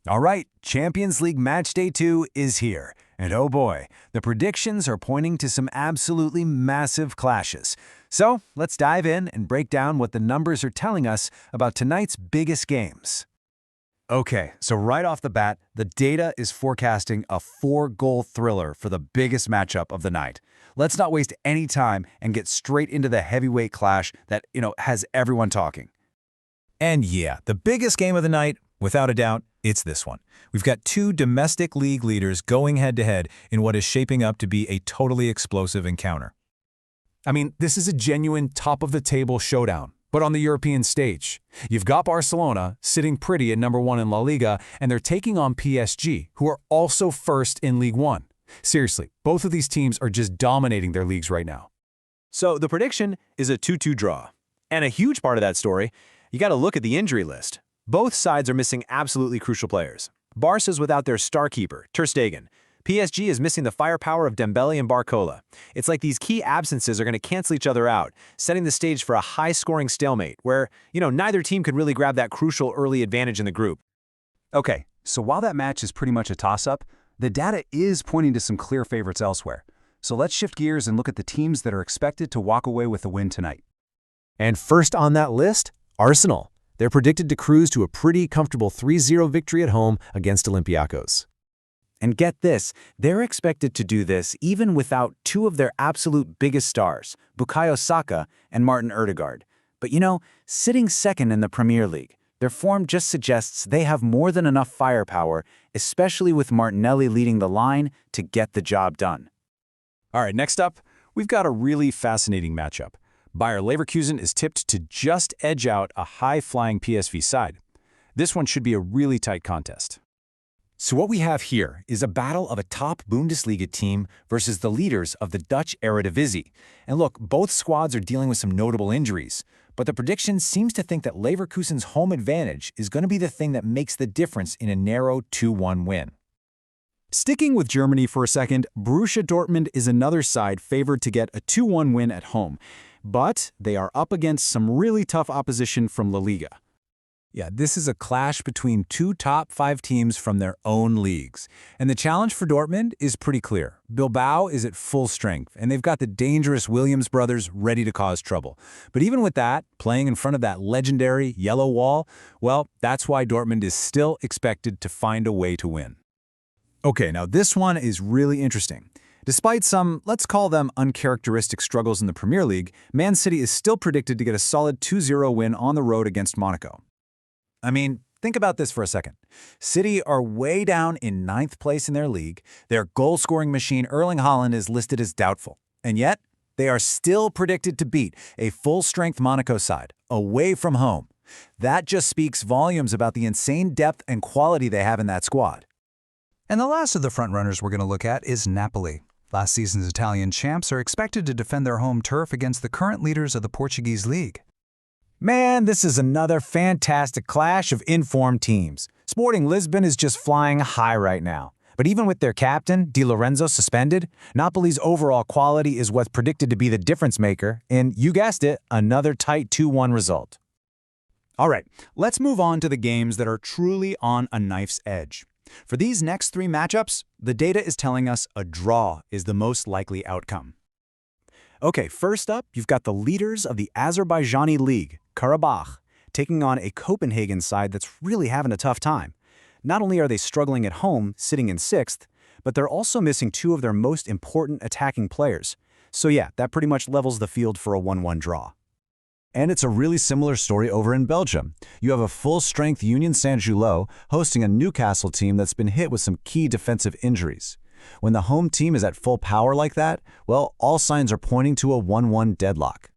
All right, Champions League Match Day 2 is here. And oh boy, the predictions are pointing to some absolutely massive clashes. So let's dive in and break down what the numbers are telling us about tonight's biggest games. Okay, so right off the bat, the data is forecasting a 4-goal thriller for the biggest matchup of the night. Let's not waste any time and get straight into the heavyweight clash that, has everyone talking. And yeah, the biggest game of the night, without a doubt, it's this one. We've got two domestic league leaders going head-to-head in what is shaping up to be a totally explosive encounter. I mean, this is a genuine top-of-the-table showdown, but on the European stage. You've got Barcelona sitting pretty at #1 in La Liga, and they're taking on PSG, who are also first in League One. Seriously, both of these teams are just dominating their leagues right now. So the prediction is a 2-2 draw. And a huge part of that story, you got to look at the injury list. Both sides are missing absolutely crucial players. Barca's without their star keeper, Ter Stegen. PSG is missing the firepower of Dembele and Barcola. It's like these key absences are going to cancel each other out, setting the stage for a high-scoring stalemate where, neither team could really grab that crucial early advantage in the group. Okay, so while that match is pretty much a toss-up, the data is pointing to some clear favorites elsewhere. So let's shift gears and look at the teams that are expected to walk away with the win tonight. And first on that list, Arsenal. They're predicted to cruise to a pretty comfortable 3-0 victory at home against Olympiacos. And get this, they're expected to do this even without two of their absolute biggest stars, Bukayo Saka and Martin Odegaard. But sitting second in the Premier League, their form just suggests they have more than enough firepower, especially with Martinelli leading the line, to get the job done. All right, next up, we've got a really fascinating matchup. Bayer Leverkusen is tipped to just edge out a high-flying PSV side. This one should be a really tight contest. So what we have here is a battle of a top Bundesliga team versus the leaders of the Dutch Eredivisie. And look, both squads are dealing with some notable injuries, but the prediction seems to think that Leverkusen's home advantage is going to be the thing that makes the difference in a narrow 2-1 win. Sticking with Germany for a second, Borussia Dortmund is another side favored to get a 2-1 win at home. But they are up against some really tough opposition from La Liga. Yeah, this is a clash between two top 5 teams from their own leagues. And the challenge for Dortmund is pretty clear. Bilbao is at full strength, and they've got the dangerous Williams brothers ready to cause trouble. But even with that, playing in front of that legendary yellow wall, well, that's why Dortmund is still expected to find a way to win. Okay, now this one is really interesting. Despite some, let's call them uncharacteristic struggles in the Premier League, Man City is still predicted to get a solid 2-0 win on the road against Monaco. I mean, think about this for a second. City are way down in 9th place in their league. Their goal-scoring machine Erling Haaland is listed as doubtful. And yet, they are still predicted to beat a full-strength Monaco side, away from home. That just speaks volumes about the insane depth and quality they have in that squad. And the last of the frontrunners we're going to look at is Napoli. Last season's Italian champs are expected to defend their home turf against the current leaders of the Portuguese league. Man, this is another fantastic clash of informed teams. Sporting Lisbon is just flying high right now. But even with their captain, Di Lorenzo, suspended, Napoli's overall quality is what's predicted to be the difference maker in, you guessed it, another tight 2-1 result. All right, let's move on to the games that are truly on a knife's edge. For these next 3 matchups, the data is telling us a draw is the most likely outcome. Okay, first up, you've got the leaders of the Azerbaijani League, Qarabagh, taking on a Copenhagen side that's really having a tough time. Not only are they struggling at home, sitting in 6th, but they're also missing 2 of their most important attacking players. So yeah, that pretty much levels the field for a 1-1 draw. And it's a really similar story over in Belgium. You have a full-strength Union Saint-Gilloise hosting a Newcastle team that's been hit with some key defensive injuries. When the home team is at full power like that, well, all signs are pointing to a 1-1 deadlock.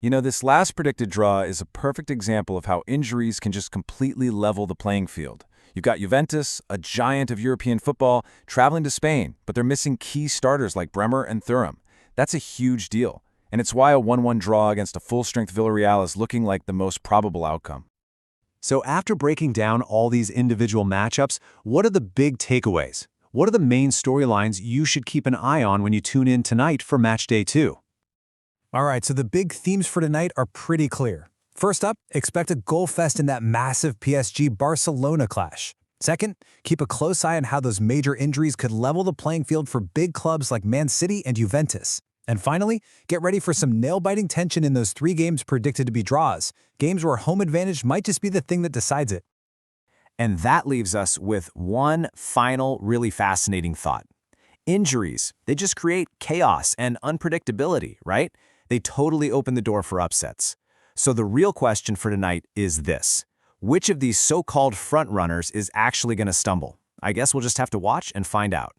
This last predicted draw is a perfect example of how injuries can just completely level the playing field. You've got Juventus, a giant of European football, traveling to Spain, but they're missing key starters like Bremer and Thuram. That's a huge deal. And it's why a 1-1 draw against a full-strength Villarreal is looking like the most probable outcome. So after breaking down all these individual matchups, what are the big takeaways? What are the main storylines you should keep an eye on when you tune in tonight for Match Day 2? All right, so the big themes for tonight are pretty clear. First up, expect a goal fest in that massive PSG-Barcelona clash. Second, keep a close eye on how those major injuries could level the playing field for big clubs like Man City and Juventus. And finally, get ready for some nail-biting tension in those 3 games predicted to be draws, games where home advantage might just be the thing that decides it. And that leaves us with one final really fascinating thought. Injuries, they just create chaos and unpredictability, right? They totally open the door for upsets. So the real question for tonight is this: which of these so-called frontrunners is actually going to stumble? I guess we'll just have to watch and find out.